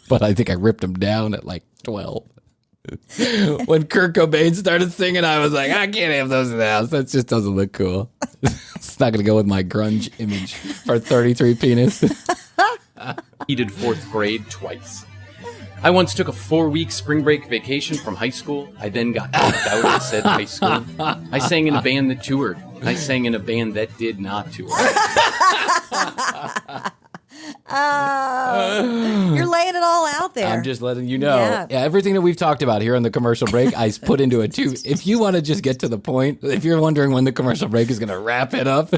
but I think I ripped them down at like 12. When Kurt Cobain started singing, I was like, I can't have those in the house. That just doesn't look cool. It's not going to go with my grunge image for 33 penis. He did 4th grade twice. I once took a 4-week spring break vacation from high school. I then got kicked out of said high school. I sang in a band that toured. I sang in a band that did not tour. You're laying it all out there. I'm just letting you know. Yeah, everything that we've talked about here on the commercial break, I put into it too. If you want to just get to the point, if you're wondering when the commercial break is going to wrap it up,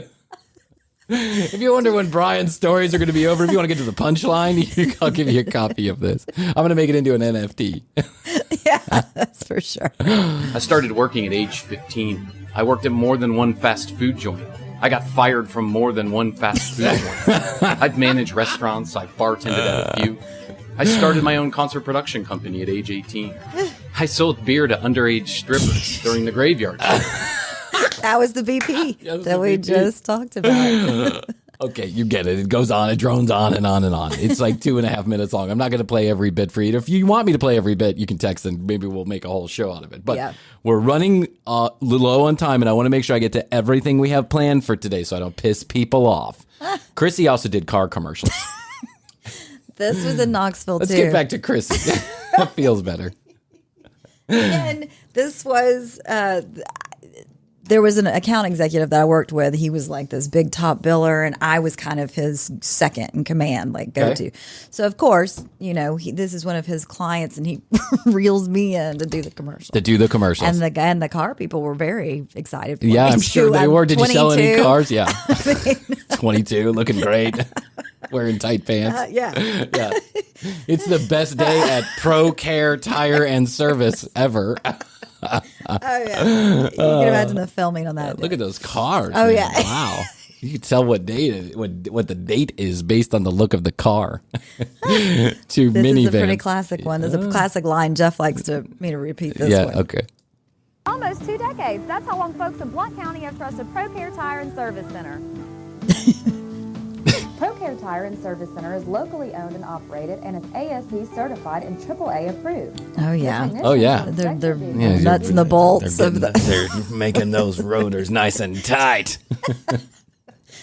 If you wonder when Bryan's stories are going to be over, if you want to get to the punchline, I'll give you a copy of this. I'm going to make it into an NFT. Yeah, that's for sure. I started working at age 15. I worked at more than one fast food joint. I got fired from more than one fast food joint. I've managed restaurants. I've bartended at a few. I started my own concert production company at age 18. I sold beer to underage strippers during the graveyard. That was the BP that we just talked about. Okay, you get it. It goes on. It drones on and on and on. It's like 2.5 minutes long. I'm not going to play every bit for you. If you want me to play every bit, you can text and maybe we'll make a whole show out of it. But we're running a little low on time, and I want to make sure I get to everything we have planned for today so I don't piss people off. Chrissy also did car commercials. This was in Knoxville, Let's too. get back to Chrissy. That feels better. And this was... there was an account executive that I worked with. He was like this big top biller, and I was kind of his second in command, like go-to. So, of course, you know, this is one of his clients, and he reels me in to do the commercial. And the car people were very excited for me. I'm sure they were. Did 22. you sell any cars? Yeah. 22, looking great. Wearing tight pants. Yeah. It's the best day at Pro Care Tire and Service ever. Oh, yeah. You can imagine the filming on that. Look at those cars. Oh, man. yeah. Wow. You can tell what the date is based on the look of the car. This is a pretty classic one. There's a classic line. Jeff likes me to repeat this one. Yeah, okay. Almost 2 decades. That's how long folks in Blount County have trusted ProCare Tire and Service Center. ProCare Tire and Service Center is locally owned and operated and is ASE certified and AAA approved. Oh, yeah. They're Yeah, nuts in the bolts. They're making those rotors nice and tight.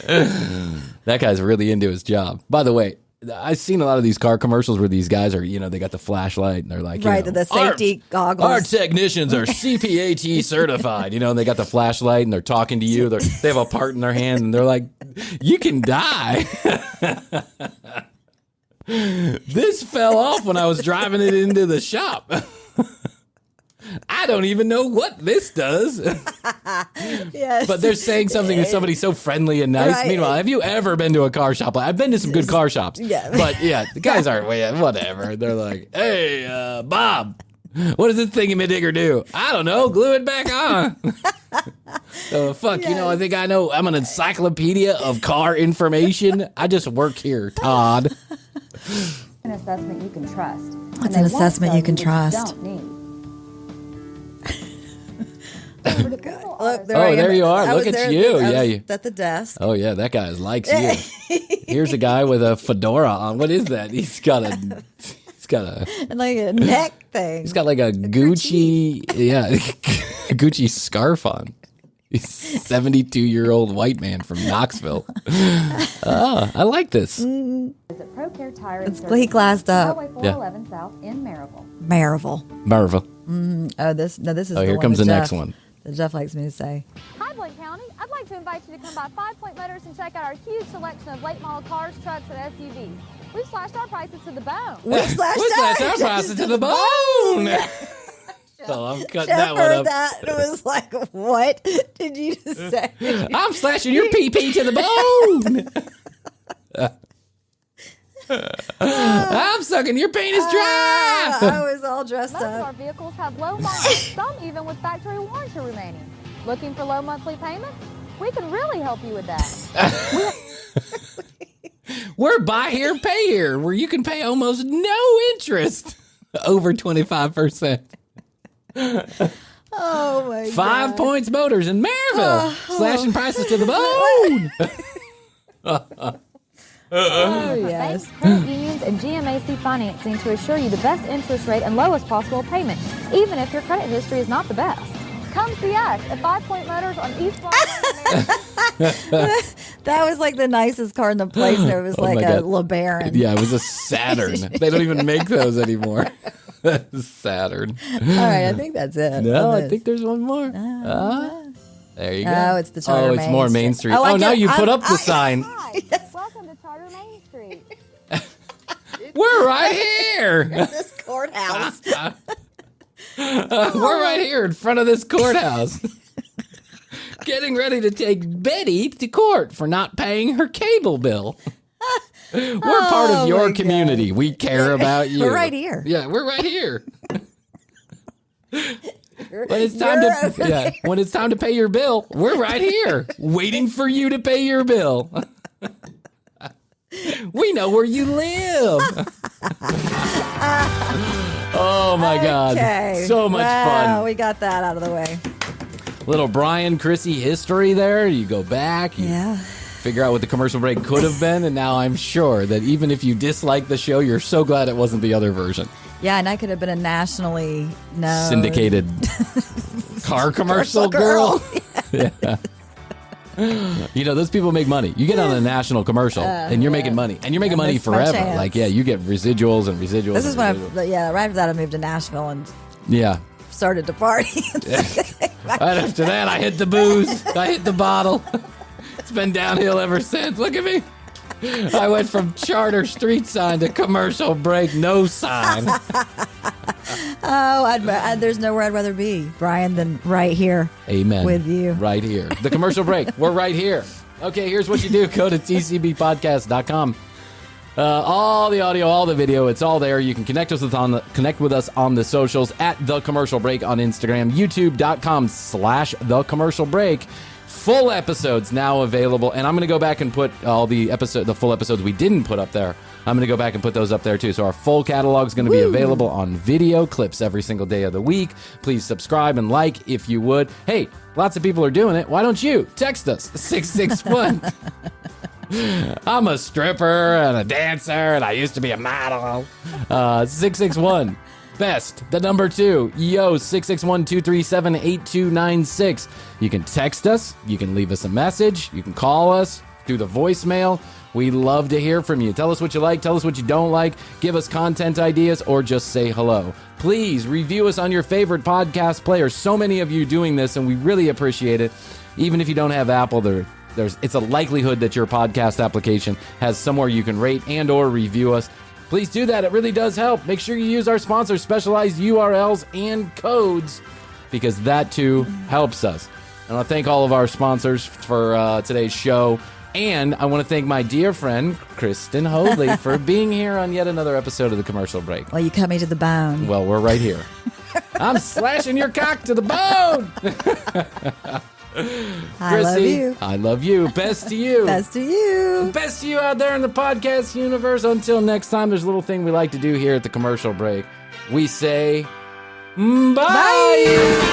That guy's really into his job. By the way, I've seen a lot of these car commercials where these guys are, they got the flashlight and they're like, the safety goggles. Our technicians are CPAT certified, and they got the flashlight and they're talking to you. They have a part in their hand and they're like, you can die. This fell off when I was driving it into the shop. I don't even know what this does. Yes. But they're saying something to somebody so friendly and nice. Right. Meanwhile, have you ever been to a car shop? I've been to some good car shops. Yeah. But the guys aren't, whatever. They're like, hey, Bob, what does this thingy-ma-digger do? I don't know. Glue it back on. So, I think I know. I'm an encyclopedia of car information. I just work here, Todd. An assessment you can trust. What's an assessment you can trust? Don't need. Look, there you are. Look at you. At the desk. Oh, yeah, that guy likes you. Here's a guy with a fedora on. What is that? He's got a and like a neck thing. He's got like a Gucci, Gucci scarf on. He's a 72-year-old white man from Knoxville. I like this. Is it ProCare Tire and Service? He glassed up. Highway 411 South in Maryville. Maryville. This is. Oh, here comes the next one. That Jeff likes me to say. Hi, Blount County. I'd like to invite you to come by 5 Point Motors and check out our huge selection of late model cars, trucks, and SUVs. We've slashed our prices to the bone. We slashed our prices to the bone. So I'm cutting that one up. That it was like, what did you just say? I'm slashing your PP to the bone. I'm sucking your penis dry. I was all dressed Most of our up. vehicles have low miles, some even with factory warranty remaining. Looking for low monthly payments? We can really help you with that. We're buy here, pay here, where you can pay almost no interest. Over 25%. Oh, my God. 5 Points Motors in Maryville. Slashing prices to the bone. Oh, yes. Banks, credit unions, and GMAC financing to assure you the best interest rate and lowest possible payment, even if your credit history is not the best. Come see us at 5 Point Motors on East Broadway. That was like the nicest car in the place. There was like a LeBaron. Yeah, it was a Saturn. They don't even make those anymore. Saturn. All right, I think that's it. No, I think there's one more. There you go. Oh, it's the Charter Main. Oh, it's more Main Street. Oh, now you put up the sign. Welcome to Charter Main Street. We're right here. This courthouse. We're right here in front of this courthouse. getting ready to take Betty to court for not paying her cable bill. We're part of your community. We care about you. We're right here. Yeah, we're right here. When it's time to pay your bill, we're right here, waiting for you to pay your bill. We know where you live. Oh my God. So much fun. We got that out of the way. Little Bryan Krissy history there. You go back. You figure out what the commercial break could have been. And now I'm sure that even if you dislike the show, you're so glad it wasn't the other version. Yeah, and I could have been a nationally known syndicated car commercial girl. Yeah. You know, those people make money. You get on a national commercial and you're making money. And you're making money forever. Like, you get residuals and residuals. This is when right after that I moved to Nashville and started to party. Right after that, I hit the booze. I hit the bottle. It's been downhill ever since. Look at me. I went from charter street sign to commercial break no sign. There's nowhere I'd rather be, Bryan, than right here. Amen. With you. Right here. The commercial break. We're right here. Okay, here's what you do. Go to tcbpodcast.com. All the audio, all the video, it's all there. You can connect with us on the socials at The Commercial Break on Instagram, youtube.com/thecommercialbreak. Full episodes now available, and I'm going to go back and put the full episodes we didn't put up there. I'm going to go back and put those up there too. So our full catalog is going to be available on video clips every single day of the week. Please subscribe and like if you would. Hey, lots of people are doing it. Why don't you text us 661? I'm a stripper and a dancer, and I used to be a model. 661. Best, the number 2, 661-237-8296. You can text us, you can leave us a message, you can call us through the voicemail. We love to hear from you. Tell us what you like, tell us what you don't like, give us content ideas, or just say hello. Please review us on your favorite podcast player. So many of you doing this, and we really appreciate it. Even if you don't have Apple, it's a likelihood that your podcast application has somewhere you can rate and or review us. Please do that. It really does help. Make sure you use our sponsors' specialized URLs and codes, because that too helps us. And I want to thank all of our sponsors for today's show. And I want to thank my dear friend, Kristen Hoadley, for being here on yet another episode of The Commercial Break. Well, you cut me to the bone. Well, we're right here. I'm slashing your cock to the bone. I love you. I love you. Best to you. Best to you. Best to you out there in the podcast universe. Until next time, there's a little thing we like to do here at The Commercial Break. We say, bye.